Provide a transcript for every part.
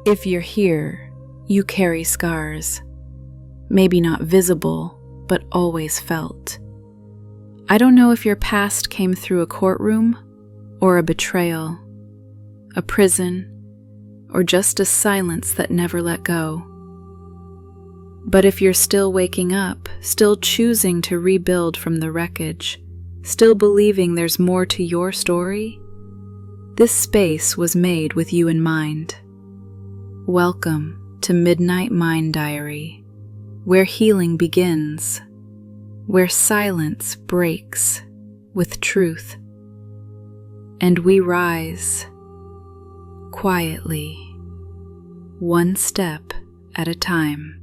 If you're here, you carry scars. Maybe not visible, but always felt. I don't know if your past came through a courtroom, or a betrayal, a prison, or just a silence that never let go. But if you're still waking up, still choosing to rebuild from the wreckage, still believing there's more to your story, this space was made with you in mind. Welcome to Midnight Mind Diary, where healing begins, where silence breaks with truth, and we rise quietly, one step at a time.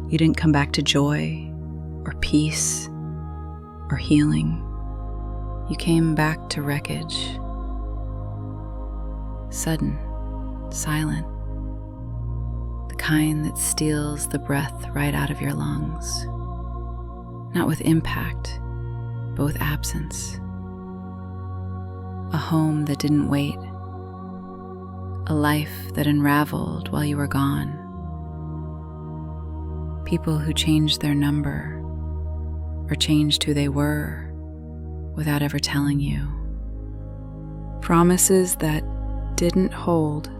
You didn't come back to joy or peace or healing. You came back to wreckage. Sudden, silent, the kind that steals the breath right out of your lungs. Not with impact, but with absence. A home that didn't wait. A life that unraveled while you were gone. People who changed their number or changed who they were without ever telling you. Promises that didn't hold,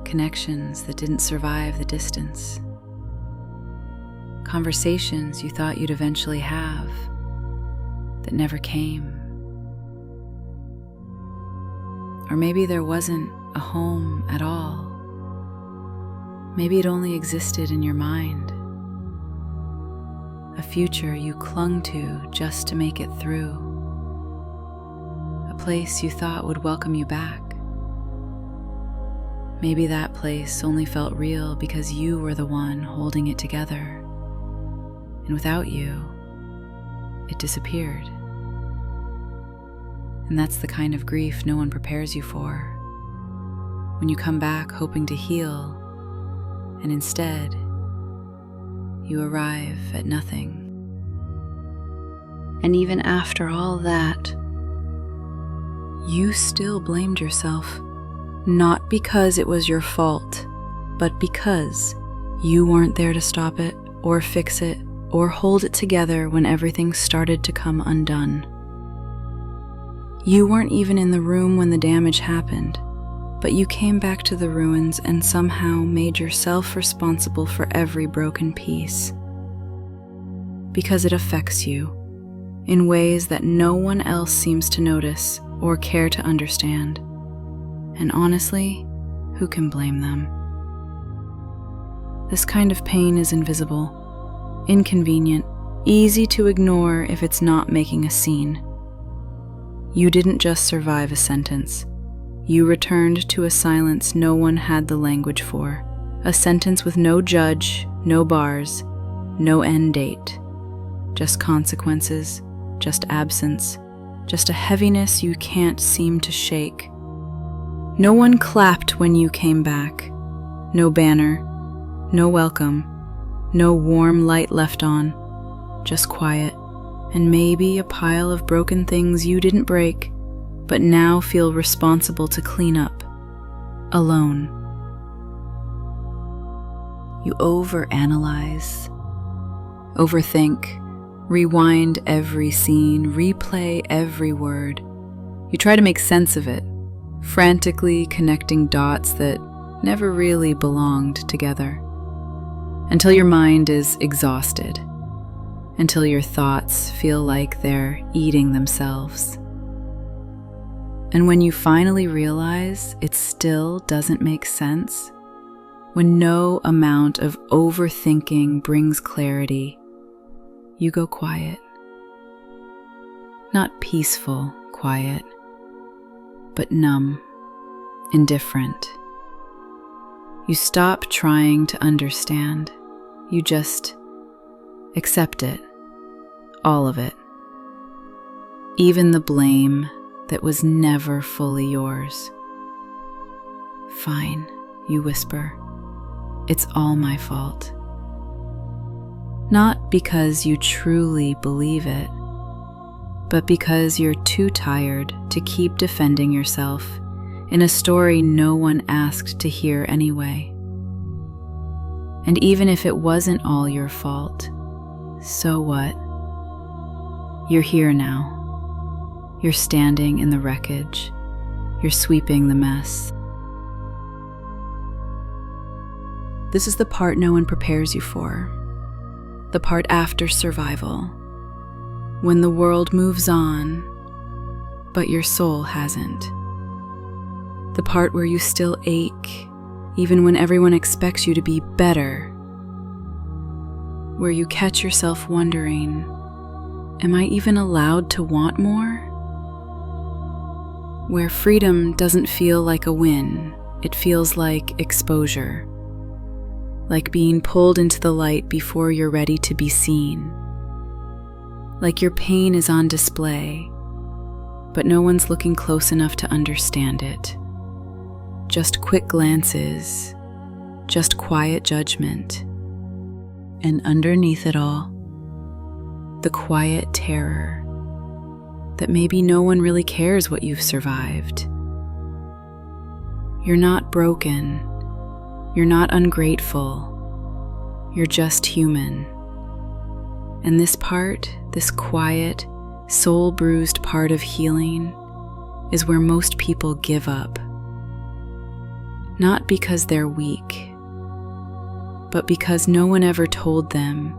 connections that didn't survive the distance. Conversations you thought you'd eventually have that never came. Or maybe there wasn't a home at all. Maybe it only existed in your mind. A future you clung to just to make it through. A place you thought would welcome you back. Maybe that place only felt real because you were the one holding it together. And without you, it disappeared. And that's the kind of grief no one prepares you for. When you come back hoping to heal, and instead, you arrive at nothing. And even after all that, you still blamed yourself, not because it was your fault, but because you weren't there to stop it, or fix it, or hold it together when everything started to come undone. You weren't even in the room when the damage happened, but you came back to the ruins and somehow made yourself responsible for every broken piece. Because it affects you in ways that no one else seems to notice or care to understand. And honestly, who can blame them? This kind of pain is invisible, inconvenient, easy to ignore if it's not making a scene. You didn't just survive a sentence. You returned to a silence no one had the language for, a sentence with no judge, no bars, no end date, just consequences, just absence, just a heaviness you can't seem to shake. No one clapped when you came back, no banner, no welcome, no warm light left on, just quiet, and maybe a pile of broken things you didn't break, but now feel responsible to clean up, alone. You overanalyze, overthink, rewind every scene, replay every word. You try to make sense of it, frantically connecting dots that never really belonged together, until your mind is exhausted, until your thoughts feel like they're eating themselves. And when you finally realize it still doesn't make sense, when no amount of overthinking brings clarity, you go quiet. Not peaceful quiet, but numb, indifferent. You stop trying to understand. You just accept it, all of it. even the blame that was never fully yours. "Fine," you whisper. "It's all my fault." Not because you truly believe it, but because you're too tired to keep defending yourself in a story no one asked to hear anyway. And even if it wasn't all your fault, so what? You're here now. You're standing in the wreckage. You're sweeping the mess. This is the part no one prepares you for. The part after survival. When the world moves on, but your soul hasn't. The part where you still ache, even when everyone expects you to be better. Where you catch yourself wondering, am I even allowed to want more? Where freedom doesn't feel like a win, it feels like exposure. Like being pulled into the light before you're ready to be seen. Like your pain is on display, but no one's looking close enough to understand it. Just quick glances, just quiet judgment. And underneath it all, the quiet terror that maybe no one really cares what you've survived. You're not broken. You're not ungrateful. You're just human. And this part, this quiet, soul-bruised part of healing, is where most people give up. Not because they're weak, but because no one ever told them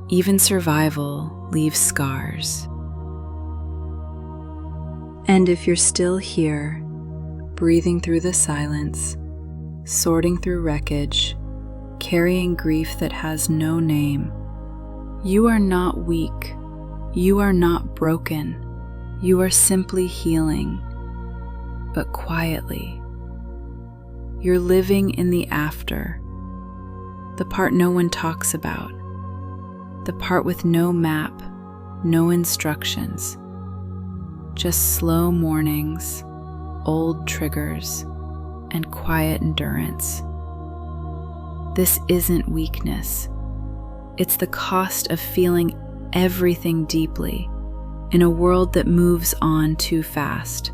even survival leaves scars. And if you're still here, breathing through the silence, sorting through wreckage, carrying grief that has no name, you are not weak. You are not broken. You are simply healing, but quietly. You're living in the after, the part no one talks about, the part with no map, no instructions, just slow mornings, old triggers, and quiet endurance. This isn't weakness. It's the cost of feeling everything deeply in a world that moves on too fast.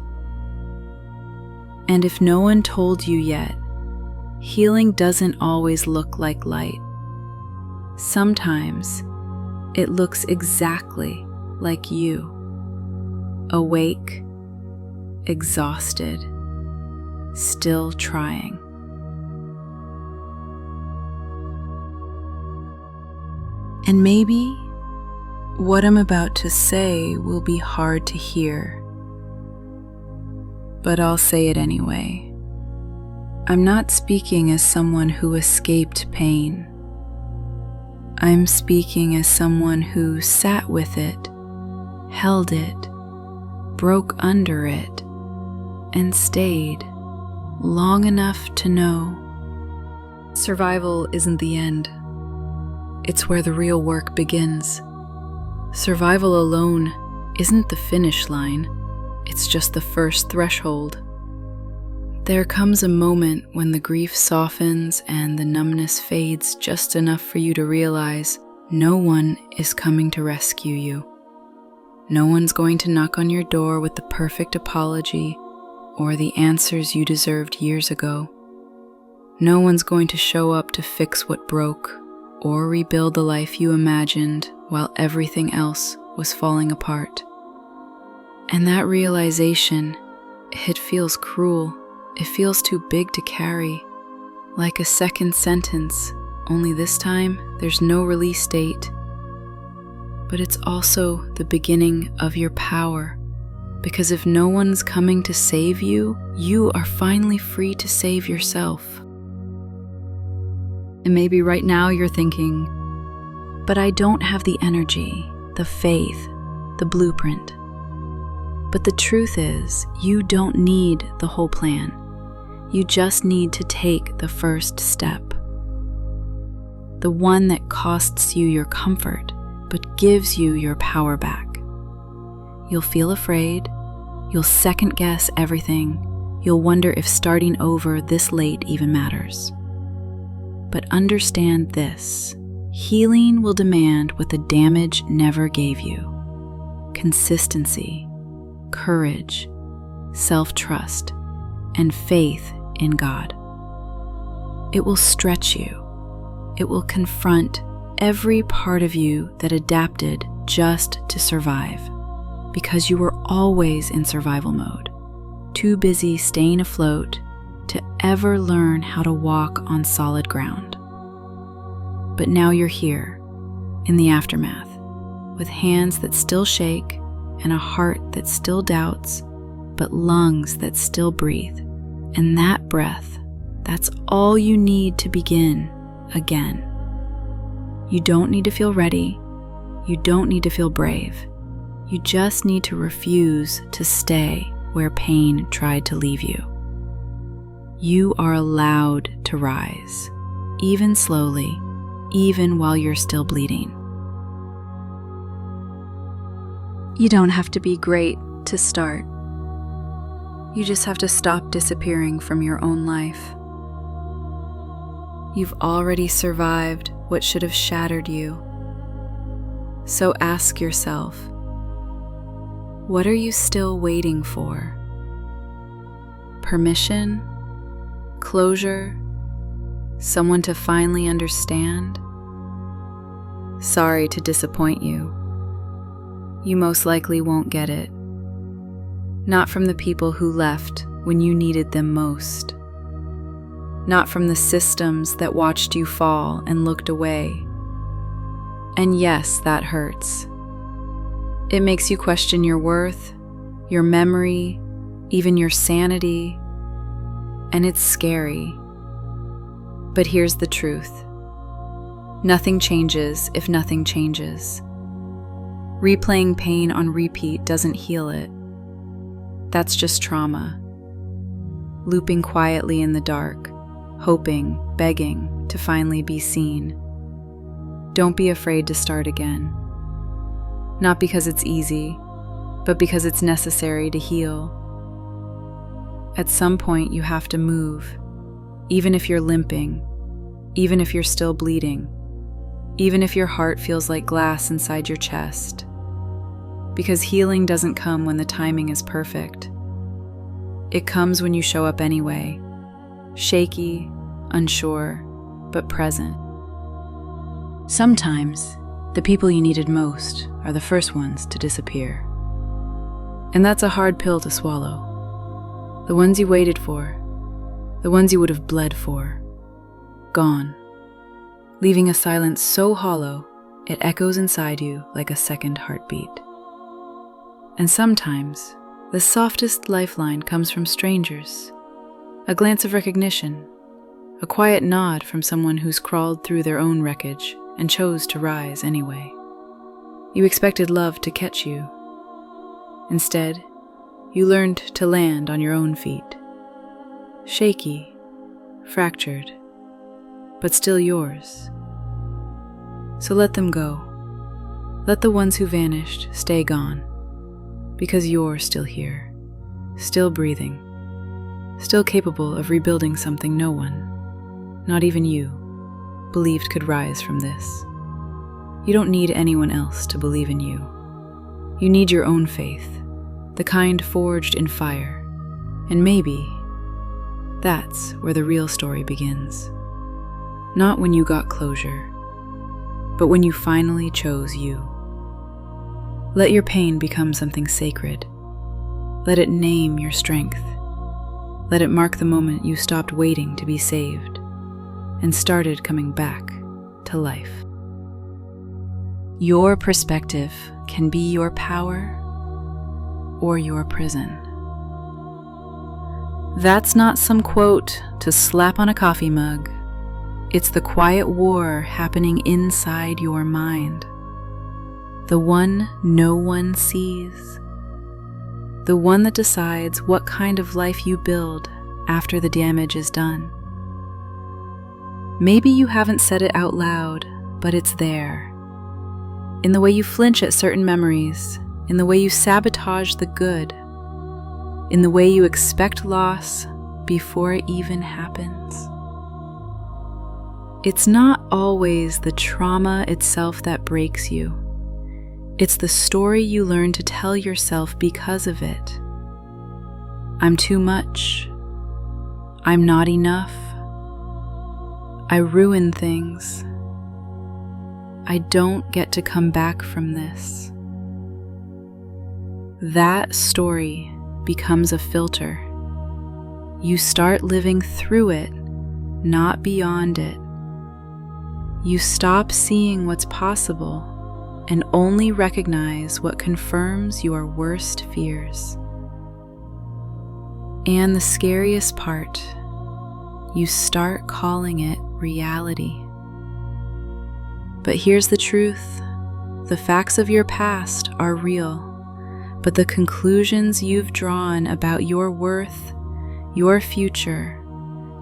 And if no one told you yet, healing doesn't always look like light. Sometimes it looks exactly like you. Awake, exhausted, still trying. And maybe what I'm about to say will be hard to hear, but I'll say it anyway. I'm not speaking as someone who escaped pain. I'm speaking as someone who sat with it, held it, broke under it, and stayed long enough to know survival isn't the end. It's where the real work begins. Survival alone isn't the finish line. It's just the first threshold. There comes a moment when the grief softens and the numbness fades just enough for you to realize no one is coming to rescue you. No one's going to knock on your door with the perfect apology or the answers you deserved years ago. No one's going to show up to fix what broke or rebuild the life you imagined while everything else was falling apart. And that realization, it feels cruel. It feels too big to carry, like a second sentence, only this time there's no release date. But it's also the beginning of your power, because if no one's coming to save you, you are finally free to save yourself. And maybe right now you're thinking, but I don't have the energy, the faith, the blueprint. But the truth is, you don't need the whole plan. You just need to take the first step. The one that costs you your comfort, but gives you your power back. You'll feel afraid. You'll second guess everything. You'll wonder if starting over this late even matters. But understand this: healing will demand what the damage never gave you: consistency, courage, self-trust, and faith in God. It will stretch you. It will confront every part of you that adapted just to survive, because you were always in survival mode, too busy staying afloat to ever learn how to walk on solid ground. But now you're here, in the aftermath, with hands that still shake and a heart that still doubts, but lungs that still breathe. And that breath, that's all you need to begin again. You don't need to feel ready. You don't need to feel brave. You just need to refuse to stay where pain tried to leave you. You are allowed to rise, even slowly, even while you're still bleeding. You don't have to be great to start. You just have to stop disappearing from your own life. You've already survived what should have shattered you. So ask yourself, what are you still waiting for? Permission? Closure? Someone to finally understand? Sorry to disappoint you. You most likely won't get it. Not from the people who left when you needed them most. Not from the systems that watched you fall and looked away. And yes, that hurts. It makes you question your worth, your memory, even your sanity, and it's scary. But here's the truth. Nothing changes if nothing changes. Replaying pain on repeat doesn't heal it. That's just trauma. Looping quietly in the dark, hoping, begging to finally be seen. Don't be afraid to start again. Not because it's easy, but because it's necessary to heal. At some point, you have to move, even if you're limping, even if you're still bleeding, even if your heart feels like glass inside your chest. Because healing doesn't come when the timing is perfect. It comes when you show up anyway, shaky, unsure, but present. Sometimes, the people you needed most are the first ones to disappear. And that's a hard pill to swallow. The ones you waited for, the ones you would have bled for, gone, leaving a silence so hollow it echoes inside you like a second heartbeat. And sometimes, the softest lifeline comes from strangers, a glance of recognition, a quiet nod from someone who's crawled through their own wreckage and chose to rise anyway. You expected love to catch you. Instead, you learned to land on your own feet. Shaky, fractured, but still yours. So let them go. Let the ones who vanished stay gone, because you're still here, still breathing, still capable of rebuilding something no one, not even you, believed could rise from this. You don't need anyone else to believe in you. You need your own faith, the kind forged in fire, and maybe that's where the real story begins. Not when you got closure, but when you finally chose you. Let your pain become something sacred. Let it name your strength. Let it mark the moment you stopped waiting to be saved and started coming back to life. Your perspective can be your power or your prison. That's not some quote to slap on a coffee mug. It's the quiet war happening inside your mind. The one no one sees. The one that decides what kind of life you build after the damage is done. Maybe you haven't said it out loud, but it's there. In the way you flinch at certain memories, in the way you sabotage the good, in the way you expect loss before it even happens. It's not always the trauma itself that breaks you. It's the story you learn to tell yourself because of it. I'm too much. I'm not enough. I ruin things. I don't get to come back from this. That story becomes a filter. You start living through it, not beyond it. You stop seeing what's possible and only recognize what confirms your worst fears. And the scariest part, you start calling it reality. But here's the truth. The facts of your past are real, but the conclusions you've drawn about your worth, your future,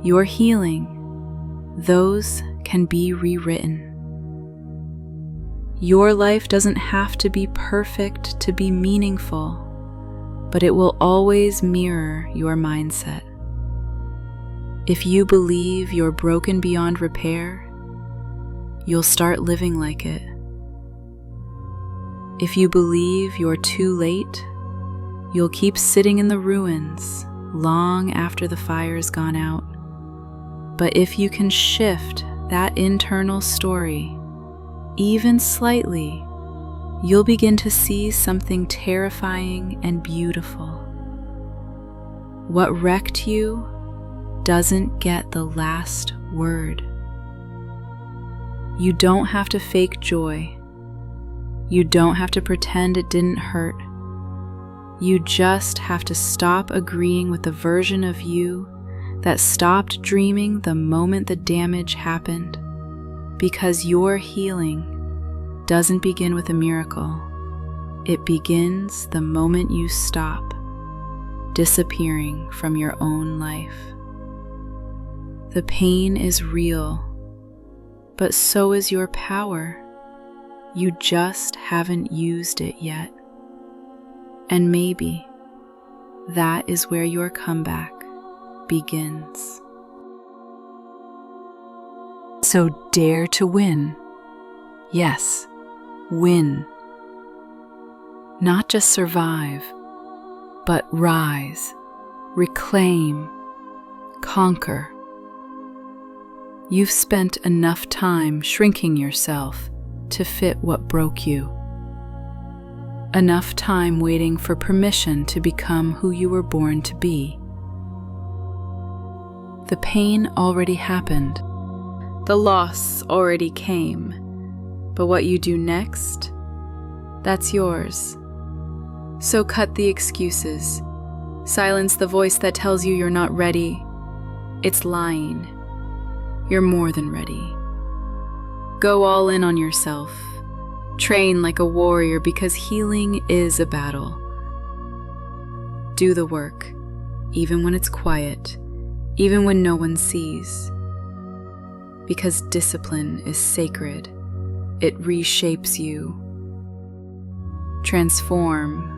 your healing, those can be rewritten. Your life doesn't have to be perfect to be meaningful, but it will always mirror your mindset. If you believe you're broken beyond repair, you'll start living like it. If you believe you're too late, you'll keep sitting in the ruins long after the fire's gone out. But if you can shift that internal story, even slightly, you'll begin to see something terrifying and beautiful. What wrecked you doesn't get the last word. You don't have to fake joy. You don't have to pretend it didn't hurt. You just have to stop agreeing with the version of you that stopped dreaming the moment the damage happened, because your healing doesn't begin with a miracle. It begins the moment you stop disappearing from your own life. The pain is real, but so is your power. You just haven't used it yet. And maybe that is where your comeback begins. So dare to win. Yes, win. Not just survive, but rise, reclaim, conquer. You've spent enough time shrinking yourself to fit what broke you. Enough time waiting for permission to become who you were born to be. The pain already happened. The loss already came. But what you do next, that's yours. So cut the excuses. Silence the voice that tells you you're not ready. It's lying. You're more than ready. Go all in on yourself. Train like a warrior, because healing is a battle. Do the work, even when it's quiet, even when no one sees. Because discipline is sacred. It reshapes you. Transform,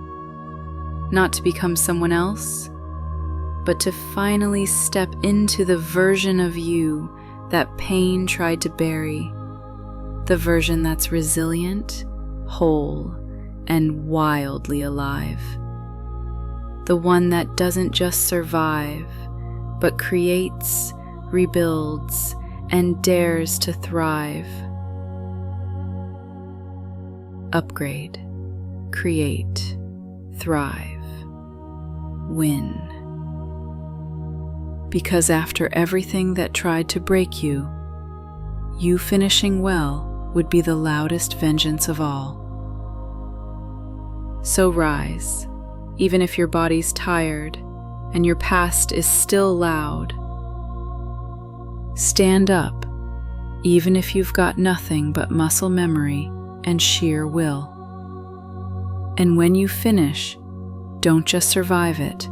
not to become someone else, but to finally step into the version of you that pain tried to bury. The version that's resilient, whole, and wildly alive. The one that doesn't just survive, but creates, rebuilds, and dares to thrive. Upgrade, create, thrive, win. Because after everything that tried to break you, you finishing well would be the loudest vengeance of all. So rise, even if your body's tired and your past is still loud. Stand up, even if you've got nothing but muscle memory and sheer will. And when you finish, don't just survive it.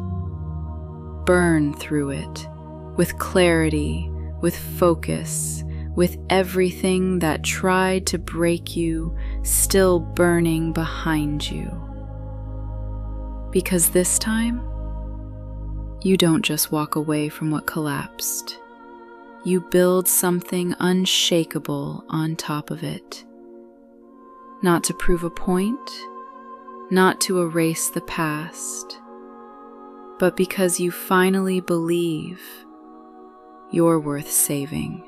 Burn through it, with clarity, with focus, with everything that tried to break you still burning behind you. Because this time, you don't just walk away from what collapsed. You build something unshakable on top of it. Not to prove a point, not to erase the past, but because you finally believe you're worth saving.